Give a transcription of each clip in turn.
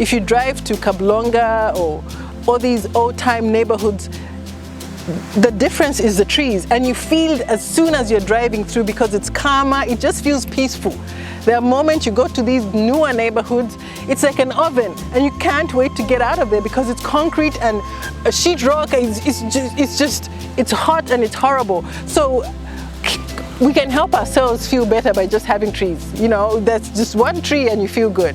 if you drive to Kablonga or all these old-time neighborhoods, the difference is the trees, and you feel as soon as you're driving through, because it's calmer, it just feels peaceful. There are moments you go to these newer neighborhoods, it's like an oven, and you can't wait to get out of there because it's concrete and a sheetrock. It's hot and it's horrible. So we can help ourselves feel better by just having trees. You know, that's just one tree and you feel good.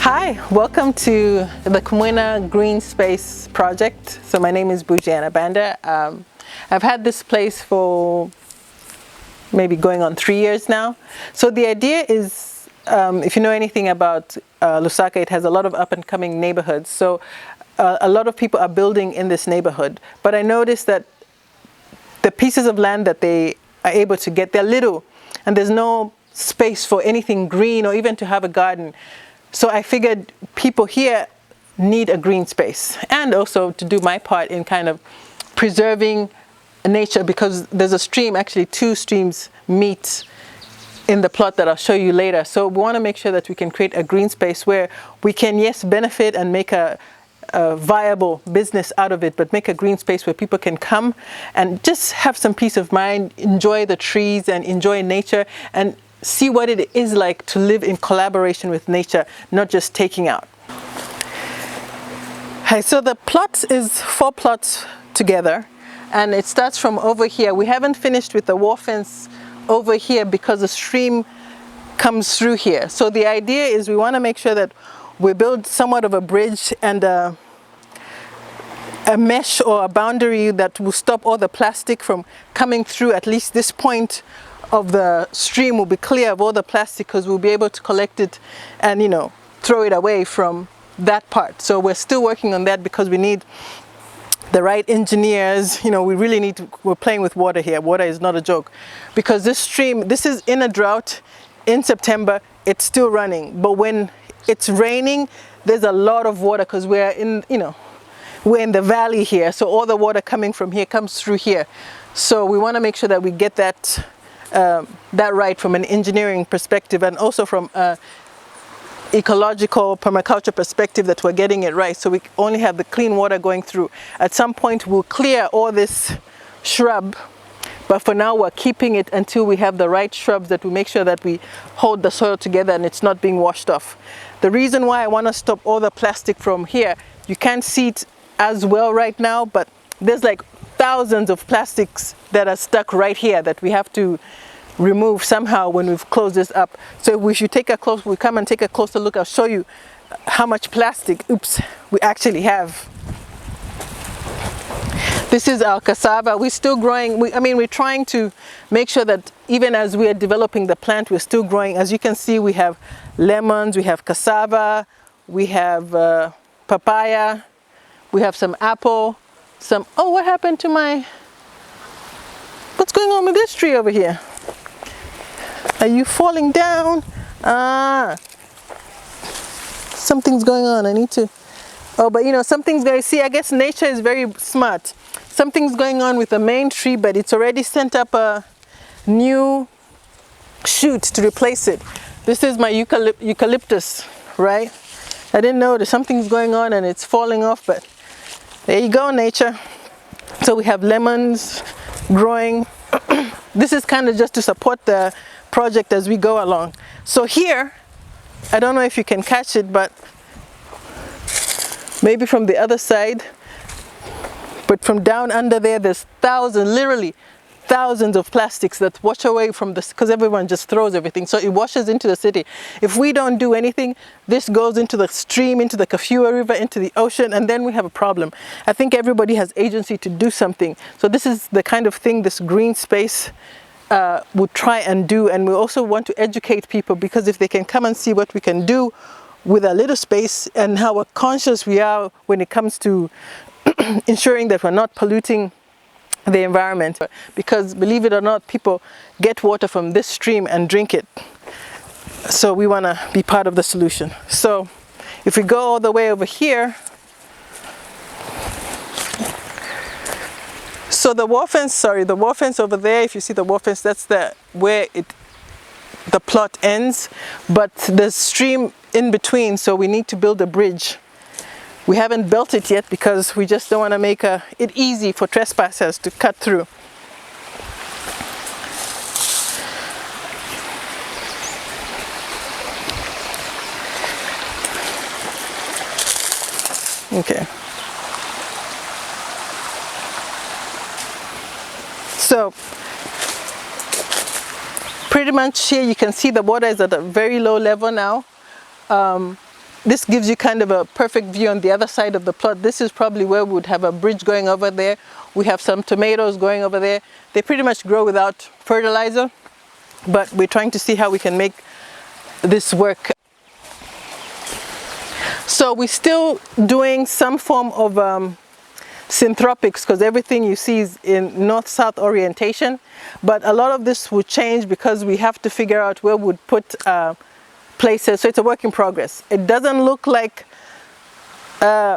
Hi, welcome to the Kumwena Greenspace project. So my name is Bujianna Banda. I've had this place for maybe going on 3 years now. So the idea is, if you know anything about Lusaka, it has a lot of up and coming neighborhoods. So a lot of people are building in this neighborhood. But I noticed that the pieces of land that they are able to get, they're little, and there's no space for anything green or even to have a garden. So I figured people here need a green space, and also to do my part in kind of preserving nature, because there's a stream, actually 2 streams meet in the plot that I'll show you later. So we want to make sure that we can create a green space where we can, yes, benefit and make a viable business out of it, but make a green space where people can come and just have some peace of mind, enjoy the trees and enjoy nature, and see what it is like to live in collaboration with nature, not just taking out. Hey, so the plot is 4 plots together, and it starts from over here. We haven't finished with the wall fence over here because the stream comes through here. So the idea is we want to make sure that we build somewhat of a bridge and a mesh or a boundary that will stop all the plastic from coming through. At least this point of the stream will be clear of all the plastic, because we'll be able to collect it and, you know, throw it away from that part. So we're still working on that because we need the right engineers. You know, we really need to, we're playing with water here. Water is not a joke, because this stream, this is in a drought. In September, it's still running, but when it's raining, there's a lot of water because we're in, you know, we're in the valley here. So all the water coming from here comes through here. So we want to make sure that we get that right from an engineering perspective, and also from ecological permaculture perspective, that we're getting it right, so we only have the clean water going through. At some point we'll clear all this shrub, but for now we're keeping it until we have the right shrubs that we make sure that we hold the soil together and it's not being washed off. The reason why I want to stop all the plastic from here, you can't see it as well right now, but there's like thousands of plastics that are stuck right here that we have to remove somehow when we've closed this up. So we should take a close, we come and take a closer look. I'll show you how much plastic, we actually have. This is our cassava. We're still growing. We're trying to make sure that even as we are developing the plant, we're still growing. As you can see, we have lemons, we have cassava, we have papaya, we have some apple, oh, what happened to what's going on with this tree over here? Are you falling down? Something's going on. I need to, but you know, something's going to see, I guess nature is very smart. Something's going on with the main tree, but it's already sent up a new shoot to replace it. This is my eucalyptus, right? I didn't know that something's going on and it's falling off, but there you go, nature. So we have lemons growing. This is kind of just to support the project as we go along. So here, I don't know if you can catch it, but maybe from the other side, but from down under there, there's literally thousands of plastics that wash away from this, because everyone just throws everything. So it washes into the city. If we don't do anything, this goes into the stream, into the Kafua River, into the ocean, and then we have a problem. I think everybody has agency to do something. So this is the kind of thing this green space would try and do. And we also want to educate people, because if they can come and see what we can do with a little space and how conscious we are when it comes to ensuring that we're not polluting the environment, because believe it or not, people get water from this stream and drink it. So we want to be part of the solution. So if we go all the way over here, so the wall fence over there, if you see the wall fence, that's where it the plot ends, but there's stream in between, so we need to build a bridge. We haven't built it yet because we just don't want to make it easy for trespassers to cut through. Okay. So pretty much here you can see the water is at a very low level now. This gives you kind of a perfect view on the other side of the plot. This is probably where we would have a bridge going over there. We have some tomatoes going over there. They pretty much grow without fertilizer, but we're trying to see how we can make this work. So we're still doing some form of synthropics, because everything you see is in north-south orientation, but a lot of this will change because we have to figure out where we'd put places. So it's a work in progress. It doesn't look like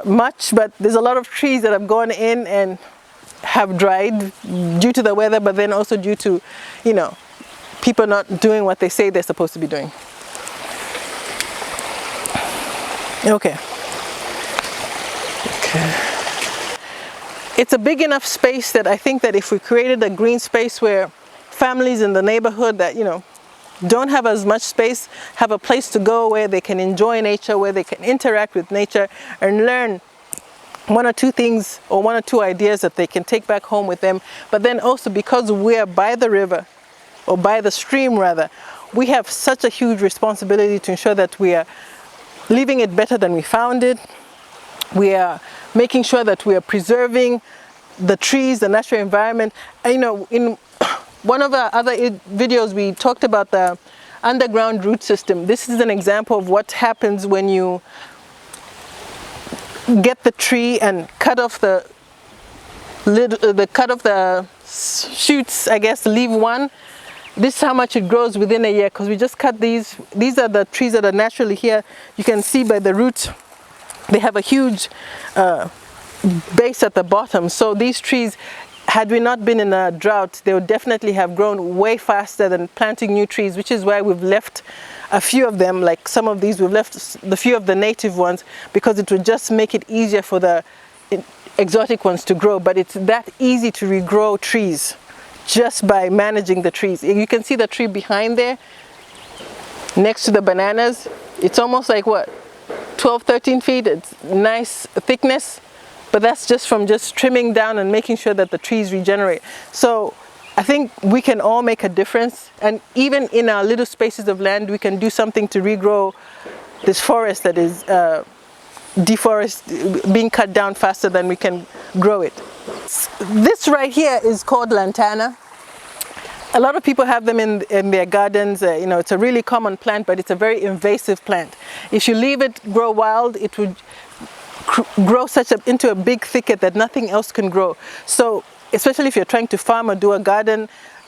much, but there's a lot of trees that have gone in and have dried due to the weather, but then also due to, you know, people not doing what they say they're supposed to be doing. Okay. It's a big enough space that I think that if we created a green space where families in the neighborhood that, you know, don't have as much space, have a place to go where they can enjoy nature, where they can interact with nature and learn one or two things or one or two ideas that they can take back home with them. But then also, because we're by the river, or by the stream rather, we have such a huge responsibility to ensure that we are leaving it better than we found it. We are making sure that we are preserving the trees, the natural environment. And, you know, in one of our other videos, we talked about the underground root system. This is an example of what happens when you get the tree and cut off the shoots, I guess, leave one. This is how much it grows within a year, because we just cut these. These are the trees that are naturally here. You can see by the roots, they have a huge base at the bottom. So these trees, had we not been in a drought, they would definitely have grown way faster than planting new trees, which is why we've left a few of them, like some of these, we've left the few of the native ones, because it would just make it easier for the exotic ones to grow. But it's that easy to regrow trees just by managing the trees. You can see the tree behind there, next to the bananas. It's almost like what, 12, 13 feet. It's nice thickness, but that's just from just trimming down and making sure that the trees regenerate. So I think we can all make a difference, and even in our little spaces of land, we can do something to regrow this forest that is being cut down faster than we can grow it. This right here is called lantana. A lot of people have them in their gardens. You know, it's a really common plant, but it's a very invasive plant. If you leave it grow wild, it would grow into a big thicket that nothing else can grow. So especially if you're trying to farm or do a garden,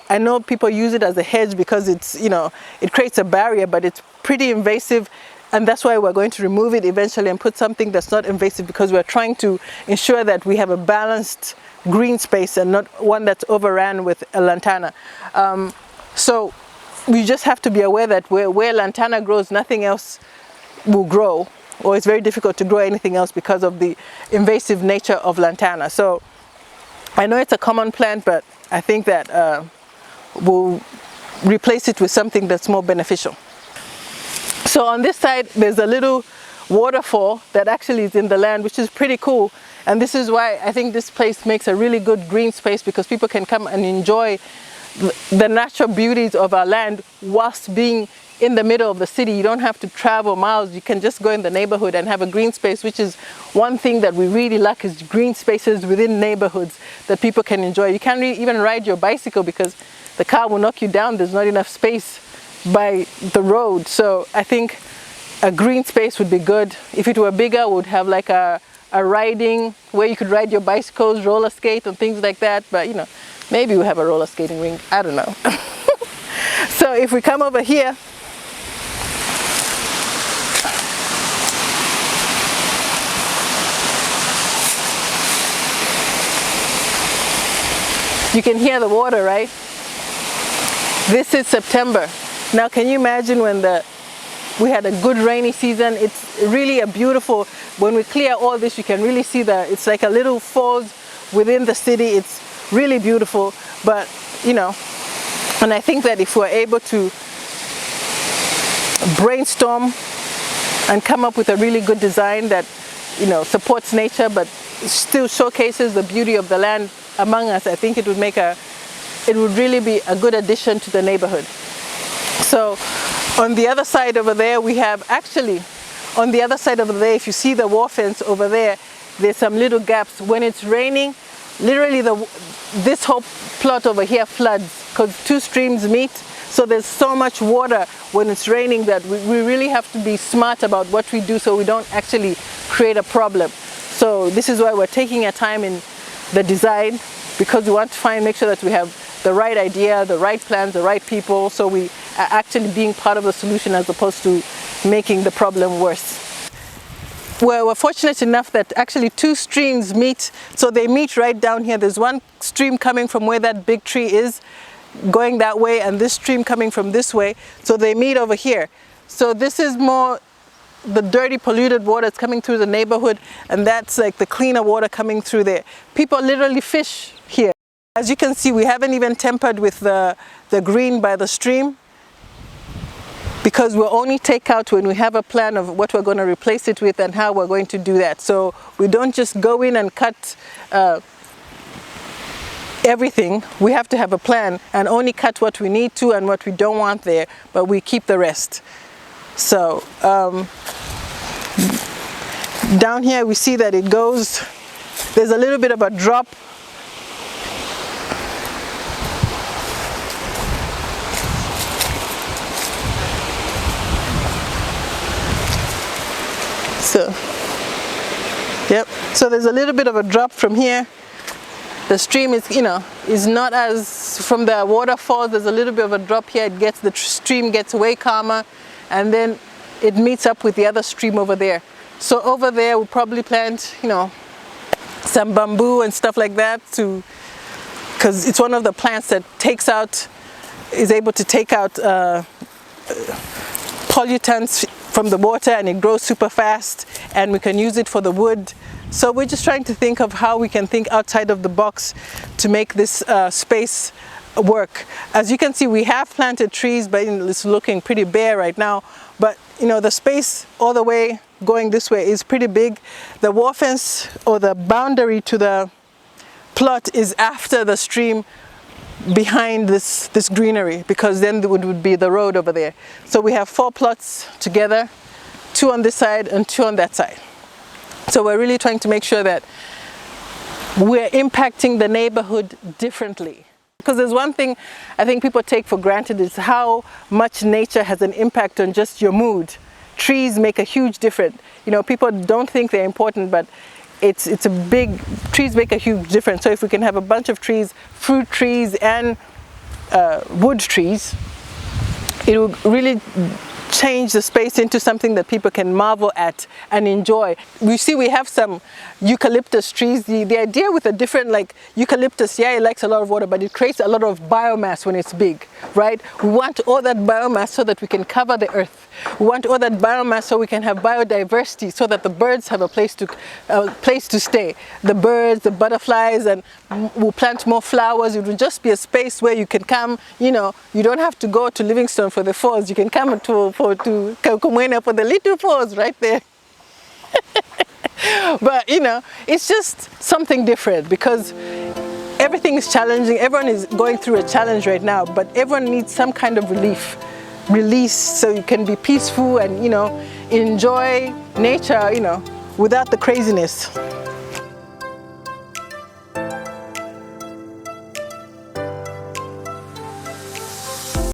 I know people use it as a hedge because it's, you know, it creates a barrier, but it's pretty invasive. And that's why we're going to remove it eventually and put something that's not invasive, because we're trying to ensure that we have a balanced green space and not one that's overran with a lantana. So we just have to be aware that where lantana grows, nothing else will grow, or it's very difficult to grow anything else because of the invasive nature of lantana. So I know it's a common plant, but I think that we'll replace it with something that's more beneficial. So on this side, there's a little waterfall that actually is in the land, which is pretty cool. And this is why I think this place makes a really good green space, because people can come and enjoy the natural beauties of our land whilst being in the middle of the city. You don't have to travel miles. You can just go in the neighborhood and have a green space, which is one thing that we really lack, is green spaces within neighborhoods that people can enjoy. You can't even ride your bicycle because the car will knock you down. There's not enough space by the road. So I think a green space would be good. If it were bigger, we would have like a riding where you could ride your bicycles, roller skate and things like that. But you know, maybe we have a roller skating rink, I don't know. So if we come over here, you can hear the water, right? This is September. Now can you imagine when we had a good rainy season? It's really a beautiful, when we clear all this, you can really see it's like a little falls within the city. It's really beautiful. But, you know, and I think that if we're able to brainstorm and come up with a really good design that, you know, supports nature but still showcases the beauty of the land among us, I think it would really be a good addition to the neighborhood. So on the other side over there, we have on the other side over there, if you see the wall fence over there, there's some little gaps. When it's raining, literally this whole plot over here floods because two streams meet. So there's so much water when it's raining that we really have to be smart about what we do so we don't actually create a problem. So this is why we're taking our time in the design, because we want to make sure that we have the right idea, the right plans, the right people, so we are actually being part of the solution as opposed to making the problem worse. We're fortunate enough that actually two streams meet, so they meet right down here. There's one stream coming from where that big tree is, going that way, and this stream coming from this way, so they meet over here. So this is more the dirty, polluted water that's coming through the neighborhood, and that's like the cleaner water coming through there. People literally fish here. As you can see, we haven't even tempered with the green by the stream, because we'll only take out when we have a plan of what we're going to replace it with and how we're going to do that. So we don't just go in and cut everything. We have to have a plan and only cut what we need to and what we don't want there, but we keep the rest. So down here we see that there's a little bit of a drop. So there's a little bit of a drop from here. The stream is not as, from the waterfall, there's a little bit of a drop here. The stream gets way calmer, and then it meets up with the other stream over there. So over there we'll probably plant, some bamboo and stuff like that, because it's one of the plants that is able to take out pollutants from the water, and it grows super fast, and we can use it for the wood. So we're just trying to think of how we can think outside of the box to make this space work. As you can see, we have planted trees, but it's looking pretty bare right now. But the space all the way going this way is pretty big. The wall fence, or the boundary to the plot, is after the stream, behind this greenery, because then there would be the road over there. So we have 4 plots together, 2 on this side and 2 on that side. So we're really trying to make sure that we're impacting the neighborhood differently. Because there's one thing I think people take for granted, is how much nature has an impact on just your mood. Trees make a huge difference. People don't think they're important, but trees make a huge difference. So if we can have a bunch of trees, fruit trees and wood trees, it will really change the space into something that people can marvel at and enjoy. We see we have some eucalyptus trees. The idea with a different, like eucalyptus, it likes a lot of water, but it creates a lot of biomass when it's big, right? We want all that biomass so that we can cover the earth. We want all that biomass so we can have biodiversity, so that the birds have a place to stay. The birds, the butterflies, and we'll plant more flowers. It will just be a space where you can come, you don't have to go to Livingstone for the falls. You can come to Kumwena for the little falls right there. But it's just something different, because everything is challenging. Everyone is going through a challenge right now, but everyone needs some kind of release, so you can be peaceful and enjoy nature without the craziness.